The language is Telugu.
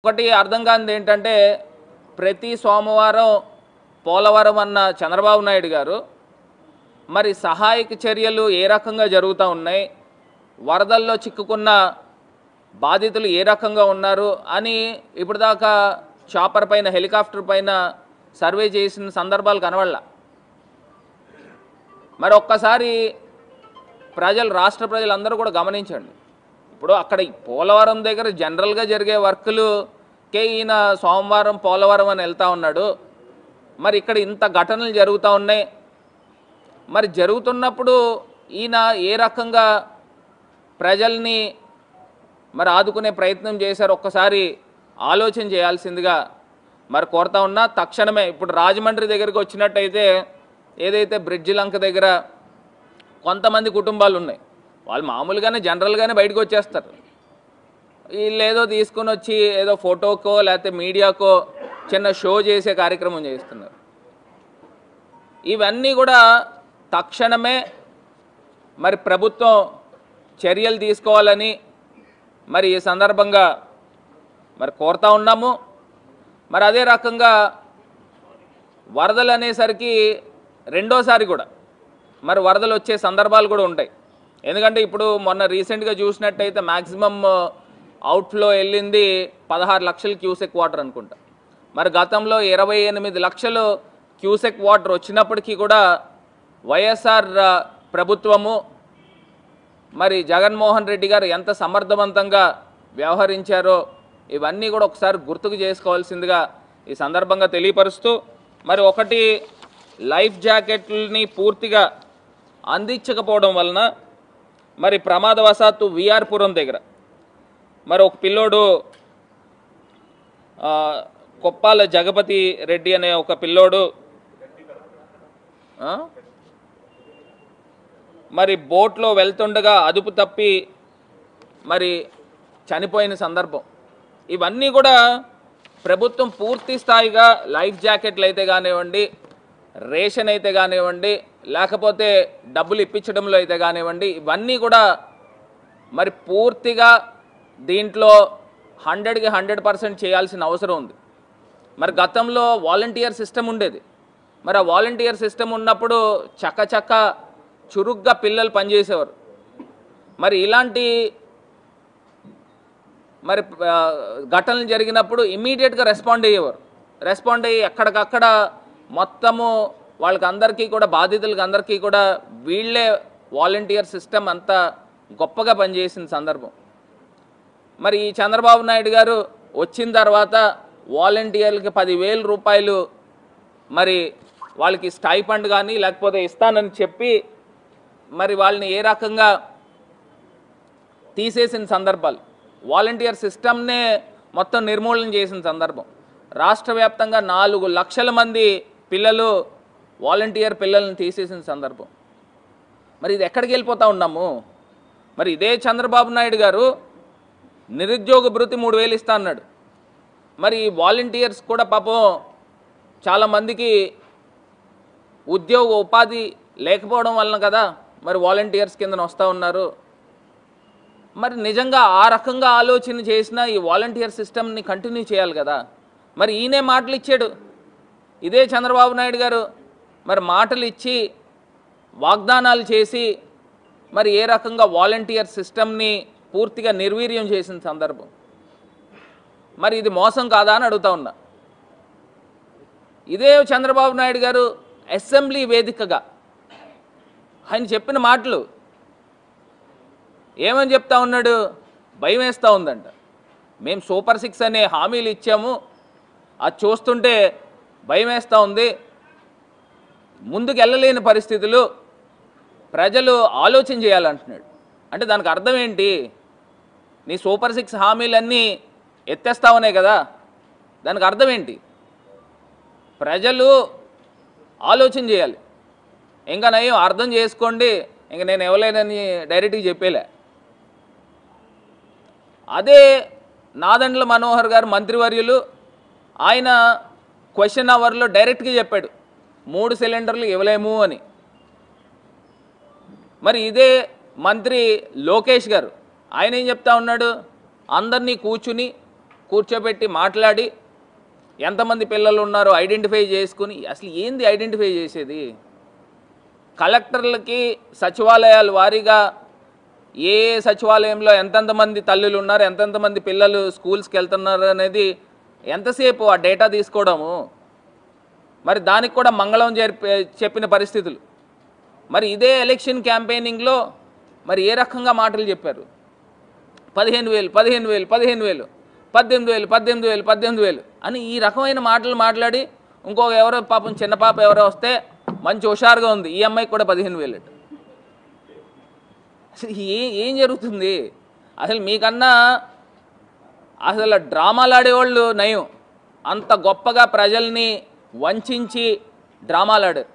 ఒకటి అర్థం కానిది ఏంటంటే ప్రతి సోమవారం పోలవరం అన్న చంద్రబాబు నాయుడు గారు మరి సహాయక చర్యలు ఏ రకంగా జరుగుతూ ఉన్నాయి, వరదల్లో చిక్కుకున్న బాధితులు ఏ రకంగా ఉన్నారు అని ఇప్పటిదాకా చాపర్ పైన హెలికాప్టర్ పైన సర్వే చేసిన సందర్భాలు కనబడలా. మరి ఒక్కసారి రాష్ట్ర ప్రజలందరూ కూడా గమనించండి. ఇప్పుడు అక్కడ పోలవరం దగ్గర జనరల్గా జరిగే వర్కులుకే ఈయన సోమవారం పోలవరం అని వెళ్తూ ఉన్నాడు. మరి ఇక్కడ ఇంత ఘటనలు జరుగుతూ ఉన్నాయి. మరి జరుగుతున్నప్పుడు ఈయన ఏ రకంగా ప్రజల్ని మరి ఆదుకునే ప్రయత్నం చేశారు ఒక్కసారి ఆలోచన చేయాల్సిందిగా మరి కోరుతా ఉన్నా. తక్షణమే ఇప్పుడు రాజమండ్రి దగ్గరికి వచ్చినట్టయితే ఏదైతే బ్రిడ్జి లంక దగ్గర కొంతమంది కుటుంబాలు ఉన్నాయి, వాళ్ళు మామూలుగానే జనరల్గానే బయటకు వచ్చేస్తారు. వీళ్ళు ఏదో తీసుకొని వచ్చి ఏదో ఫోటోకో లేకపోతే మీడియాకో చిన్న షో చేసే కార్యక్రమం చేస్తున్నారు. ఇవన్నీ కూడా తక్షణమే మరి ప్రభుత్వం చర్యలు తీసుకోవాలని మరి ఈ సందర్భంగా మరి కోరుతా ఉన్నాము. మరి అదే రకంగా వరదలు అనేసరికి రెండోసారి కూడా మరి వరదలు వచ్చే సందర్భాలు కూడా ఉంటాయి. ఎందుకంటే ఇప్పుడు మొన్న రీసెంట్గా చూసినట్టయితే మ్యాక్సిమం అవుట్ఫ్లో వెళ్ళింది 16 లక్షల క్యూసెక్ వాటర్ అనుకుంటా. మరి గతంలో 28 లక్షలు క్యూసెక్ వాటర్ వచ్చినప్పటికీ కూడా వైఎస్ఆర్ ప్రభుత్వము మరి జగన్మోహన్ రెడ్డి గారు ఎంత సమర్థవంతంగా వ్యవహరించారో ఇవన్నీ కూడా ఒకసారి గుర్తుకు చేసుకోవాల్సిందిగా ఈ సందర్భంగా తెలియపరుస్తూ, మరి ఒకటి లైఫ్ జాకెట్లని పూర్తిగా అందించకపోవడం వలన మరి ప్రమాదవశాత్తు విఆర్పురం దగ్గర మరి ఒక పిల్లోడు కొప్పాల జగపతి రెడ్డి అనే ఒక పిల్లోడు మరి బోట్లో వెళ్తుండగా అదుపు తప్పి మరి చనిపోయిన సందర్భం. ఇవన్నీ కూడా ప్రభుత్వం పూర్తి స్థాయిగా లైఫ్ జాకెట్లు అయితే కానివ్వండి, రేషన్ అయితే కానివ్వండి, లేకపోతే డబ్బులు ఇప్పించడంలో అయితే కానివ్వండి, ఇవన్నీ కూడా మరి పూర్తిగా దీంట్లో 100కి 100% చేయాల్సిన అవసరం ఉంది. మరి గతంలో వాలంటీర్ సిస్టమ్ ఉండేది. మరి ఆ వాలంటీర్ సిస్టమ్ ఉన్నప్పుడు చక్క చురుగ్గా పిల్లలు పనిచేసేవారు. మరి ఇలాంటి మరి ఘటనలు జరిగినప్పుడు ఇమ్మీడియట్గా రెస్పాండ్ అయ్యి ఎక్కడికక్కడ మొత్తము వాళ్ళకి అందరికీ కూడా బాధితులకి అందరికీ కూడా వీళ్ళే వాలంటీర్ సిస్టమ్ అంతా గొప్పగా పనిచేసిన సందర్భం. మరి ఈ చంద్రబాబు నాయుడు గారు వచ్చిన తర్వాత వాలంటీర్లకి 10,000 రూపాయలు మరి వాళ్ళకి స్టైఫండ్ కానీ లేకపోతే ఇస్తానని చెప్పి మరి వాళ్ళని ఏ రకంగా తీసేసిన సందర్భాలు, వాలంటీర్ సిస్టమ్నే మొత్తం నిర్మూలన చేసిన సందర్భం. రాష్ట్ర వ్యాప్తంగా 4 లక్షల మంది పిల్లలు వాలంటీర్ పిల్లల్ని తీసేసిన సందర్భం. మరి ఇది ఎక్కడికి వెళ్ళిపోతూ ఉన్నాము? మరి ఇదే చంద్రబాబు నాయుడు గారు నిరుద్యోగ భృతి 3,000 ఇస్తా అన్నాడు. మరి వాలంటీర్స్ కూడా పాపం చాలామందికి ఉపాధి లేకపోవడం వలన కదా మరి వాలంటీర్స్ కింద వస్తూ ఉన్నారు. మరి నిజంగా ఆ రకంగా ఆలోచన చేసిన ఈ వాలంటీర్ సిస్టమ్ని కంటిన్యూ చేయాలి కదా. మరి ఈయనే మాటలు ఇచ్చాడు, ఇదే చంద్రబాబు నాయుడు గారు మరి మాటలు ఇచ్చి వాగ్దానాలు చేసి మరి ఏ రకంగా వాలంటీర్ సిస్టమ్ని పూర్తిగా నిర్వీర్యం చేసిన సందర్భం. మరి ఇది మోసం కాదా అని అడుగుతా ఉన్నా. ఇదే చంద్రబాబు నాయుడు గారు అసెంబ్లీ వేదికగా ఆయన చెప్పిన మాటలు ఏమని చెప్తా ఉన్నాడు? భయం వేస్తూ ఉందంట. మేము సూపర్ 6 అనే హామీలు ఇచ్చాము, అది చూస్తుంటే భయం వేస్తూ ఉంది, ముందుకు వెళ్ళలేని పరిస్థితులు, ప్రజలు ఆలోచన చేయాలంటున్నాడు. అంటే దానికి అర్థం ఏంటి? నీ సూపర్ 6 హామీలన్నీ ఎత్తేస్తావనే కదా. దానికి అర్థం ఏంటి? ప్రజలు ఆలోచన చేయాలి. ఇంకా నయం అర్థం చేసుకోండి, ఇంక నేను ఇవ్వలేనని డైరెక్ట్గా చెప్పేలే. అదే నాదెండ్ల మనోహర్ గారు మంత్రివర్యులు ఆయన క్వశ్చన్ అవర్లో డైరెక్ట్గా చెప్పాడు 3 సిలిండర్లు ఇవ్వలేము అని. మరి ఇదే మంత్రి లోకేష్ గారు ఆయన ఏం చెప్తా ఉన్నాడు? అందరినీ కూర్చుని కూర్చోబెట్టి మాట్లాడి ఎంతమంది పిల్లలు ఉన్నారో ఐడెంటిఫై చేసుకుని, అసలు ఏంది ఐడెంటిఫై చేసేది? కలెక్టర్లకి సచివాలయాల వారీగా ఏ సచివాలయంలో ఎంతెంతమంది తల్లులు ఉన్నారు, ఎంతెంతమంది పిల్లలు స్కూల్స్కి వెళ్తున్నారు అనేది ఎంతసేపు ఆ డేటా తీసుకోవడము? మరి దానికి కూడా మంగళం చెప్పిన పరిస్థితులు. మరి ఇదే ఎలక్షన్ క్యాంపెయినింగ్లో మరి ఏ రకంగా మాటలు చెప్పారు? 15,000 15,000 15,000 18,000 18,000 18,000 అని ఈ రకమైన మాటలు మాట్లాడి, ఇంకొక ఎవరో పాపం చిన్న పాప ఎవరో వస్తే మంచి హుషారుగా ఉంది, ఈ అమ్మాయికి కూడా 15,000. అసలు ఏం జరుగుతుంది? అసలు మీకన్నా అసలు డ్రామాలు ఆడేవాళ్ళు నయం. అంత గొప్పగా ప్రజల్ని వంచి డ్రామాలు ఆడారు.